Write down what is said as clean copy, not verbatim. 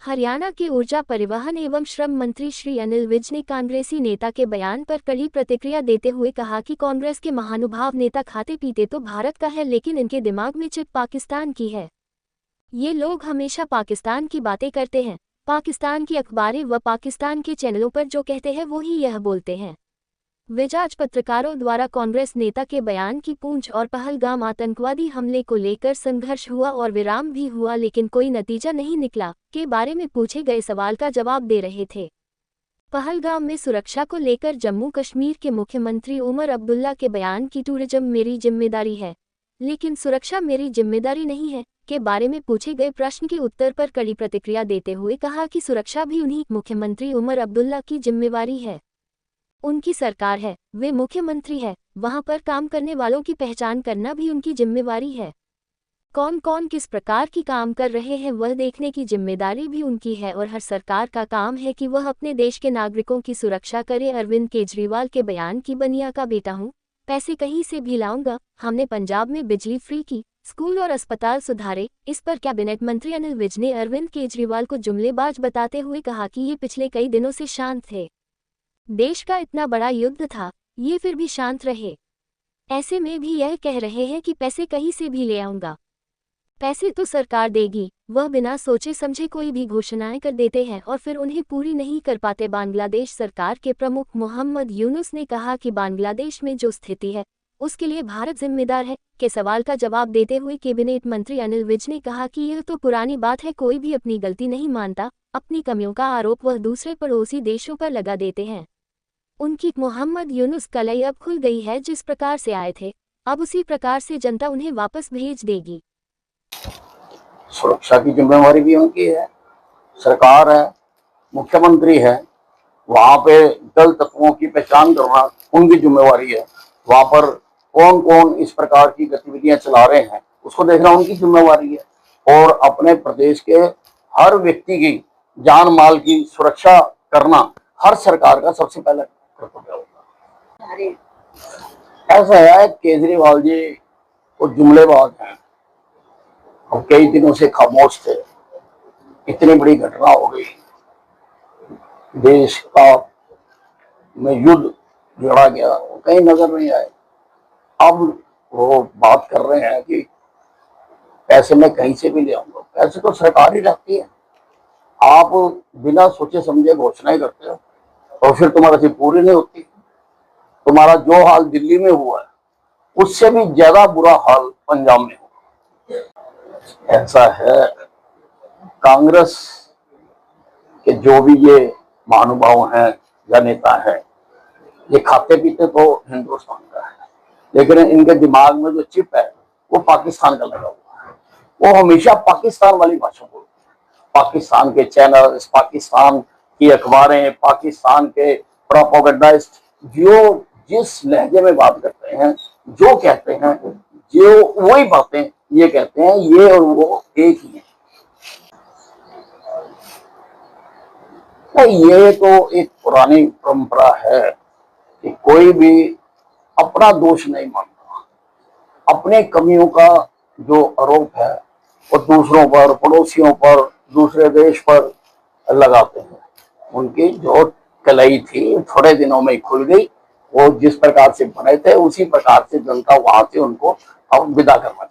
हरियाणा के ऊर्जा परिवहन एवं श्रम मंत्री श्री अनिल विज ने कांग्रेसी नेता के बयान पर कड़ी प्रतिक्रिया देते हुए कहा कि कांग्रेस के महानुभाव नेता खाते पीते तो भारत का है, लेकिन इनके दिमाग में चिप पाकिस्तान की है। ये लोग हमेशा पाकिस्तान की बातें करते हैं। पाकिस्तान की अखबारें व पाकिस्तान के चैनलों पर जो कहते हैं वो ही यह बोलते हैं। विज आज पत्रकारों द्वारा कांग्रेस नेता के बयान की पूंछ और पहलगाम आतंकवादी हमले को लेकर संघर्ष हुआ और विराम भी हुआ लेकिन कोई नतीजा नहीं निकला के बारे में पूछे गए सवाल का जवाब दे रहे थे। पहलगाम में सुरक्षा को लेकर जम्मू कश्मीर के मुख्यमंत्री उमर अब्दुल्ला के बयान की टूरिज्म मेरी जिम्मेदारी है लेकिन सुरक्षा मेरी जिम्मेदारी नहीं है के बारे में पूछे गए प्रश्न के उत्तर पर कड़ी प्रतिक्रिया देते हुए कहा कि सुरक्षा भी उन्हीं मुख्यमंत्री उमर अब्दुल्ला की जिम्मेवारी है। उनकी सरकार है, वे मुख्यमंत्री है, वहां पर काम करने वालों की पहचान करना भी उनकी जिम्मेवारी है। कौन कौन किस प्रकार की काम कर रहे हैं वह देखने की जिम्मेदारी भी उनकी है और हर सरकार का काम है कि वह अपने देश के नागरिकों की सुरक्षा करे। अरविंद केजरीवाल के बयान की बनिया का बेटा हूं, पैसे कहीं से भी लाऊंगा, हमने पंजाब में बिजली फ्री की, स्कूल और अस्पताल सुधारे। इस पर कैबिनेट मंत्री अनिल विज ने अरविंद केजरीवाल को जुमलेबाज बताते हुए कहा कि ये पिछले कई दिनों से शांत थे, देश का इतना बड़ा युद्ध था, ये फिर भी शांत रहे। ऐसे में भी यह कह रहे हैं कि पैसे कहीं से भी ले आऊंगा। पैसे तो सरकार देगी, वह बिना सोचे समझे कोई भी घोषणाएं कर देते हैं और फिर उन्हें पूरी नहीं कर पाते। बांग्लादेश सरकार के प्रमुख मोहम्मद यूनुस ने कहा कि बांग्लादेश में जो स्थिति है उसके लिए भारत जिम्मेदार है के सवाल का जवाब देते हुए कैबिनेट मंत्री अनिल विज ने कहा कि यह तो पुरानी बात है, कोई भी अपनी गलती नहीं मानता, अपनी कमियों का आरोप वह दूसरे पड़ोसी देशों पर लगा देते हैं। उनकी मोहम्मद यूनुस कलाई अब खुल गई है, जिस प्रकार से आए थे अब उसी प्रकार से जनता उन्हें वापस भेज देगी। सुरक्षा की जिम्मेवारी भी उनकी है, सरकार है, मुख्यमंत्री है, वहां पे दल तत्वों की पहचान करना उनकी जिम्मेवारी है। वहां पर कौन कौन इस प्रकार की गतिविधियां चला रहे हैं उसको देखना उनकी जिम्मेवारी है और अपने प्रदेश के हर व्यक्ति की जान माल की सुरक्षा करना हर सरकार का सबसे पहले कर्तव्य होगा। ऐसा है केजरीवाल जी वो जुमलेबाज हैं, अब कई दिनों से खामोश थे, इतनी बड़ी घटना हो गई, देश का में युद्ध लड़ा गया, कहीं नजर नहीं आए। अब वो बात कर रहे हैं कि पैसे मैं कहीं से भी ले आऊंगा। पैसे तो सरकार ही रखती है, आप बिना सोचे समझे घोषणाएं करते हो और फिर तुम्हारा से पूरी नहीं होती। तुम्हारा जो हाल दिल्ली में हुआ है उससे भी ज्यादा बुरा हाल पंजाब में हुआ। ऐसा है, कांग्रेस के जो भी ये महानुभाव हैं या नेता हैं, ये खाते पीते तो हिंदुस्तान का है, लेकिन इनके दिमाग में जो चिप है वो पाकिस्तान का लगा हुआ है। वो हमेशा पाकिस्तान वाली भाषा बोलते हैं, पाकिस्तान के चैनल, पाकिस्तान की अखबारें, पाकिस्तान के प्रोपेगेंडिस्ट जो जिस लहजे में बात करते हैं, जो कहते हैं, जो वही बातें ये कहते हैं, ये और वो एक ही है। ये तो एक पुरानी परंपरा है कि कोई भी अपना दोष नहीं मानता, अपने कमियों का जो आरोप है वो दूसरों पर, पड़ोसियों पर, दूसरे देश पर लगाते हैं। उनकी जो कलाई थी थोड़े दिनों में खुल गई, वो जिस प्रकार से बने थे उसी प्रकार से जनता वहां से उनको अब विदा करना